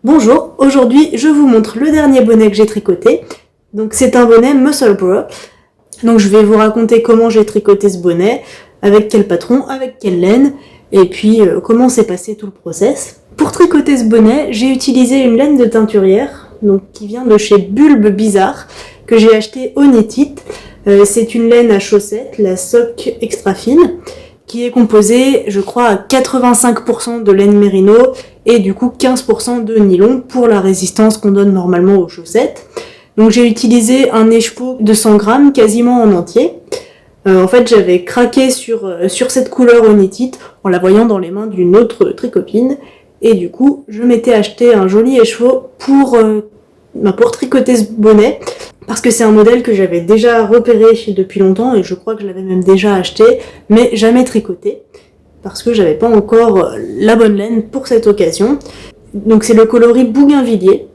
Bonjour, aujourd'hui je vous montre le dernier bonnet que j'ai tricoté. Donc c'est un bonnet Muscle Bra. Donc je vais vous raconter comment j'ai tricoté ce bonnet, avec quel patron, avec quelle laine, et puis comment s'est passé tout le process. Pour tricoter ce bonnet, j'ai utilisé une laine de teinturière, donc qui vient de chez Bulbe Bizarre, que j'ai acheté au Knit-It. C'est une laine à chaussettes, la Sock Extra Fine, qui est composée, je crois, à 85% de laine mérino et du coup 15% de nylon pour la résistance qu'on donne normalement aux chaussettes. Donc j'ai utilisé un écheveau de 100 grammes quasiment en entier. En fait, j'avais craqué sur cette couleur au Knit-It en la voyant dans les mains d'une autre tricopine. Et du coup, je m'étais acheté un joli écheveau pour tricoter ce bonnet. Parce que c'est un modèle que j'avais déjà repéré depuis longtemps et je crois que je l'avais même déjà acheté, mais jamais tricoté. Parce que j'avais pas encore la bonne laine pour cette occasion. Donc c'est le coloris Bougainvilliers,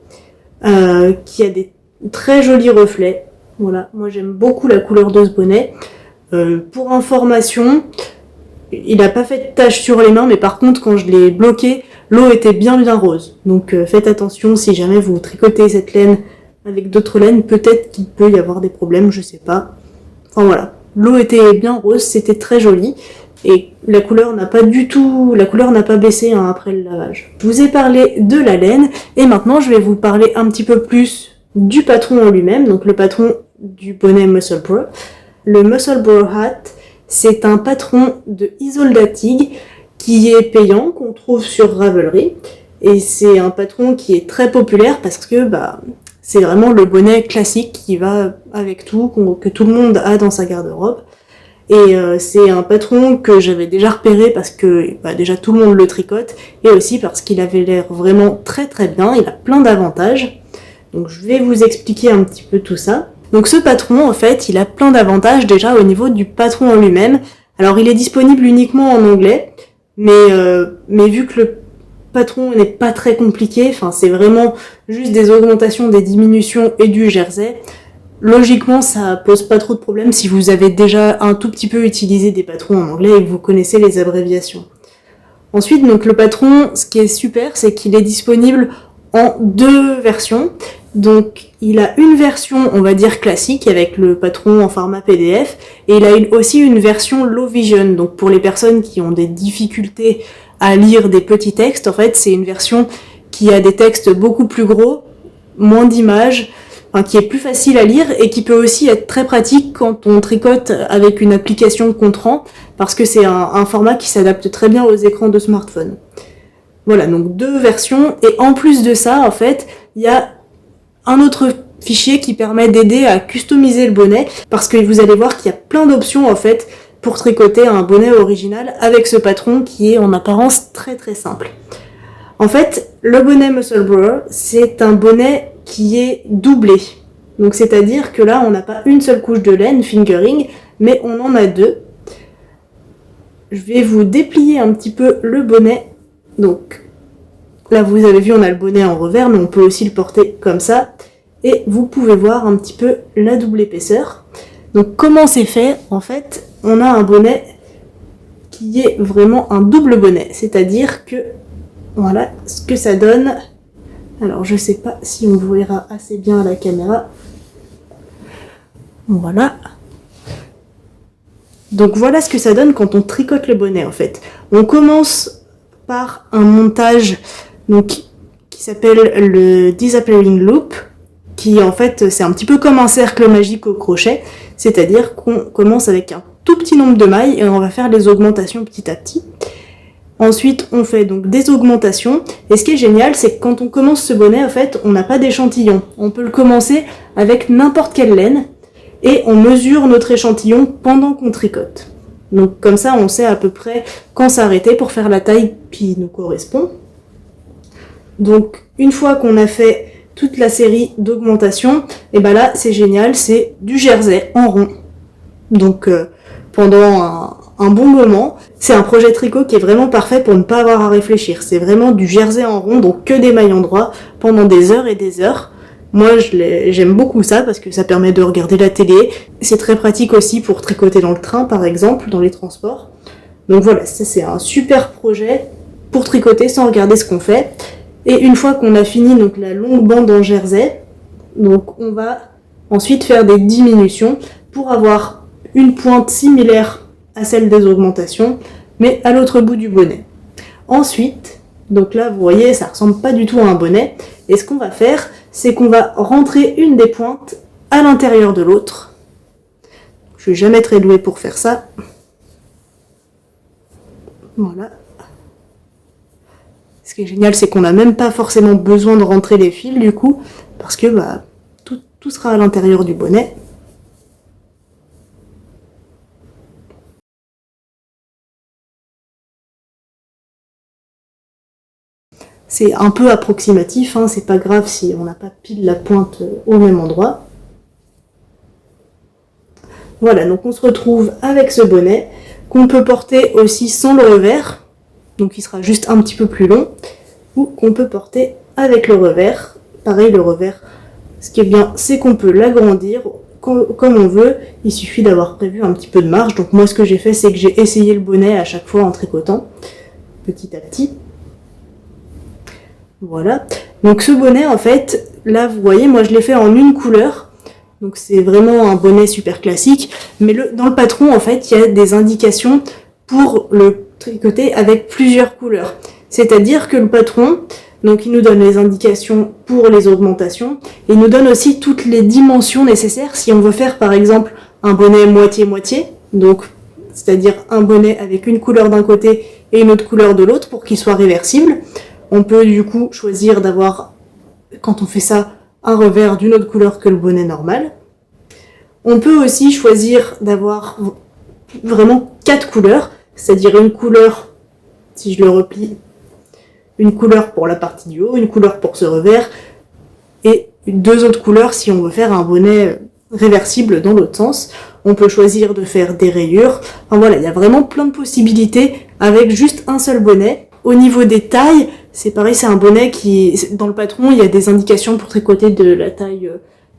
qui a des très jolis reflets. Voilà, moi j'aime beaucoup la couleur de ce bonnet. Pour information, il n'a pas fait de taches sur les mains, mais par contre quand je l'ai bloqué, l'eau était bien rose. Donc faites attention si jamais vous tricotez cette laine avec d'autres laines, peut-être qu'il peut y avoir des problèmes, je sais pas. Enfin voilà, l'eau était bien rose, c'était très joli. Et la couleur n'a pas baissé après le lavage. Je vous ai parlé de la laine, et maintenant je vais vous parler un petit peu plus du patron en lui-même, donc le patron du bonnet Muscle Bra. Le Muscle Bra Hat, c'est un patron de Isolda Tig qui est payant, qu'on trouve sur Ravelry. Et c'est un patron qui est très populaire parce que c'est vraiment le bonnet classique qui va avec tout, que tout le monde a dans sa garde-robe. Et c'est un patron que j'avais déjà repéré parce que déjà tout le monde le tricote, et aussi parce qu'il avait l'air vraiment très très bien, il a plein d'avantages. Donc je vais vous expliquer un petit peu tout ça. Donc ce patron, en fait, il a plein d'avantages déjà au niveau du patron en lui-même. Alors il est disponible uniquement en anglais, mais vu que le patron n'est pas très compliqué, c'est vraiment juste des augmentations, des diminutions et du jersey. Logiquement, ça pose pas trop de problèmes si vous avez déjà un tout petit peu utilisé des patrons en anglais et que vous connaissez les abréviations. Ensuite, donc le patron, ce qui est super, c'est qu'il est disponible en deux versions. Donc, il a une version, on va dire classique, avec le patron en format PDF, et il a aussi une version low vision. Donc, pour les personnes qui ont des difficultés à lire des petits textes, en fait, c'est une version qui a des textes beaucoup plus gros, moins d'images, qui est plus facile à lire et qui peut aussi être très pratique quand on tricote avec une application Contran, parce que c'est un format qui s'adapte très bien aux écrans de smartphone. Voilà, donc deux versions, et en plus de ça, en fait, il y a un autre fichier qui permet d'aider à customiser le bonnet, parce que vous allez voir qu'il y a plein d'options, en fait, pour tricoter un bonnet original avec ce patron qui est en apparence très très simple. En fait, le bonnet Muscle Bra, c'est un bonnet qui est doublé. Donc c'est-à-dire que là, on n'a pas une seule couche de laine, fingering, mais on en a deux. Je vais vous déplier un petit peu le bonnet. Donc là, vous avez vu, on a le bonnet en revers, mais on peut aussi le porter comme ça. Et vous pouvez voir un petit peu la double épaisseur. Donc comment c'est fait? En fait, on a un bonnet qui est vraiment un double bonnet. C'est-à-dire que, voilà ce que ça donne. Alors je sais pas si on verra assez bien à la caméra. Voilà. Donc voilà ce que ça donne quand on tricote le bonnet en fait. On commence par un montage qui s'appelle le Disappearing Loop, qui en fait c'est un petit peu comme un cercle magique au crochet, c'est-à-dire qu'on commence avec un tout petit nombre de mailles et on va faire les augmentations petit à petit. Ensuite, on fait donc des augmentations. Et ce qui est génial, c'est que quand on commence ce bonnet, en fait, on n'a pas d'échantillon. On peut le commencer avec n'importe quelle laine et on mesure notre échantillon pendant qu'on tricote. Donc comme ça, on sait à peu près quand s'arrêter pour faire la taille qui nous correspond. Donc une fois qu'on a fait toute la série d'augmentations, et là, c'est génial, c'est du jersey en rond. Donc pendant un bon moment, c'est un projet tricot qui est vraiment parfait pour ne pas avoir à réfléchir. C'est vraiment du jersey en rond, donc que des mailles endroits pendant des heures et des heures. Moi, j'aime beaucoup ça parce que ça permet de regarder la télé. C'est très pratique aussi pour tricoter dans le train, par exemple, dans les transports. Donc voilà, ça c'est un super projet pour tricoter sans regarder ce qu'on fait. Et une fois qu'on a fini donc la longue bande en jersey, donc on va ensuite faire des diminutions pour avoir une pointe similaire à celle des augmentations, mais à l'autre bout du bonnet. Ensuite, donc là vous voyez ça ressemble pas du tout à un bonnet, et ce qu'on va faire, c'est qu'on va rentrer une des pointes à l'intérieur de l'autre. Je suis jamais très douée pour faire ça. Voilà. Ce qui est génial, c'est qu'on n'a même pas forcément besoin de rentrer les fils du coup, parce que tout sera à l'intérieur du bonnet. C'est un peu approximatif, hein, c'est pas grave si on n'a pas pile la pointe au même endroit. Voilà, donc on se retrouve avec ce bonnet, qu'on peut porter aussi sans le revers, donc il sera juste un petit peu plus long, ou qu'on peut porter avec le revers. Pareil, le revers, ce qui est bien, c'est qu'on peut l'agrandir comme on veut, il suffit d'avoir prévu un petit peu de marge. Donc moi ce que j'ai fait, c'est que j'ai essayé le bonnet à chaque fois en tricotant, petit à petit. Voilà, donc ce bonnet en fait, là vous voyez, moi je l'ai fait en une couleur, donc c'est vraiment un bonnet super classique, mais dans le patron en fait, il y a des indications pour le tricoter avec plusieurs couleurs. C'est-à-dire que le patron, donc il nous donne les indications pour les augmentations, et il nous donne aussi toutes les dimensions nécessaires si on veut faire par exemple un bonnet moitié-moitié, donc c'est-à-dire un bonnet avec une couleur d'un côté et une autre couleur de l'autre pour qu'il soit réversible. On peut du coup choisir d'avoir, quand on fait ça, un revers d'une autre couleur que le bonnet normal. On peut aussi choisir d'avoir vraiment 4 couleurs, c'est-à-dire une couleur, si je le replie, une couleur pour la partie du haut, une couleur pour ce revers, et 2 autres couleurs si on veut faire un bonnet réversible dans l'autre sens. On peut choisir de faire des rayures. Enfin voilà, il y a vraiment plein de possibilités avec juste un seul bonnet. Au niveau des tailles, c'est pareil, c'est un bonnet qui, dans le patron, il y a des indications pour tricoter de la taille,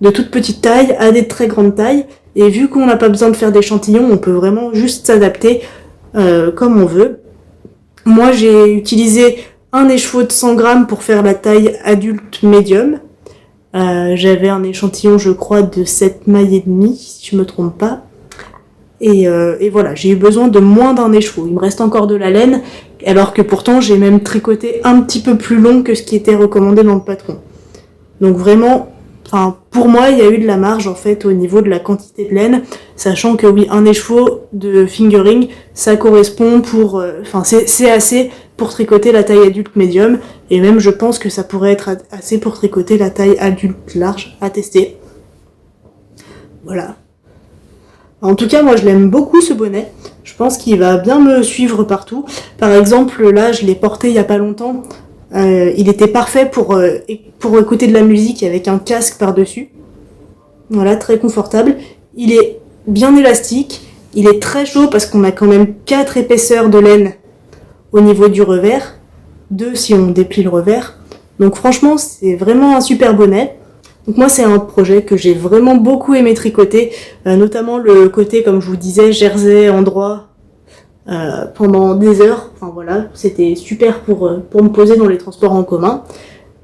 de toute petite taille à des très grandes tailles. Et vu qu'on n'a pas besoin de faire d'échantillons, on peut vraiment juste s'adapter comme on veut. Moi, j'ai utilisé un écheveau de 100 grammes pour faire la taille adulte médium. J'avais un échantillon, je crois, de 7 mailles et demie, si je me trompe pas. Et voilà, j'ai eu besoin de moins d'un écheveau. Il me reste encore de la laine, alors que pourtant j'ai même tricoté un petit peu plus long que ce qui était recommandé dans le patron. Donc vraiment, pour moi, il y a eu de la marge en fait au niveau de la quantité de laine, sachant que oui, un écheveau de fingering, ça correspond pour, c'est assez pour tricoter la taille adulte médium, et même je pense que ça pourrait être assez pour tricoter la taille adulte large, à tester. Voilà. En tout cas, moi je l'aime beaucoup ce bonnet. Je pense qu'il va bien me suivre partout. Par exemple, là, je l'ai porté il y a pas longtemps. Il était parfait pour écouter de la musique avec un casque par-dessus. Voilà, très confortable. Il est bien élastique. Il est très chaud parce qu'on a quand même 4 épaisseurs de laine au niveau du revers. 2 si on déplie le revers. Donc franchement, c'est vraiment un super bonnet. Donc moi, c'est un projet que j'ai vraiment beaucoup aimé tricoter, notamment le côté, comme je vous disais, jersey endroit pendant des heures. Enfin voilà, c'était super pour me poser dans les transports en commun.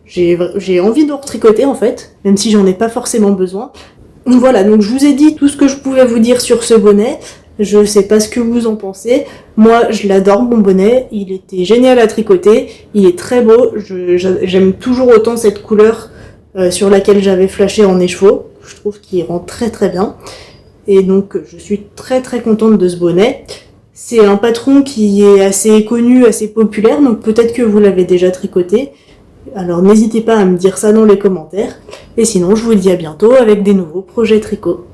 J'ai envie de retricoter en fait, même si j'en ai pas forcément besoin. Voilà, donc je vous ai dit tout ce que je pouvais vous dire sur ce bonnet. Je sais pas ce que vous en pensez. Moi, je l'adore mon bonnet. Il était génial à tricoter. Il est très beau. J'aime toujours autant cette couleur sur laquelle j'avais flashé en écheveau. Je trouve qu'il rend très très bien. Et donc, je suis très très contente de ce bonnet. C'est un patron qui est assez connu, assez populaire. Donc peut-être que vous l'avez déjà tricoté. Alors n'hésitez pas à me dire ça dans les commentaires. Et sinon, je vous dis à bientôt avec des nouveaux projets tricot.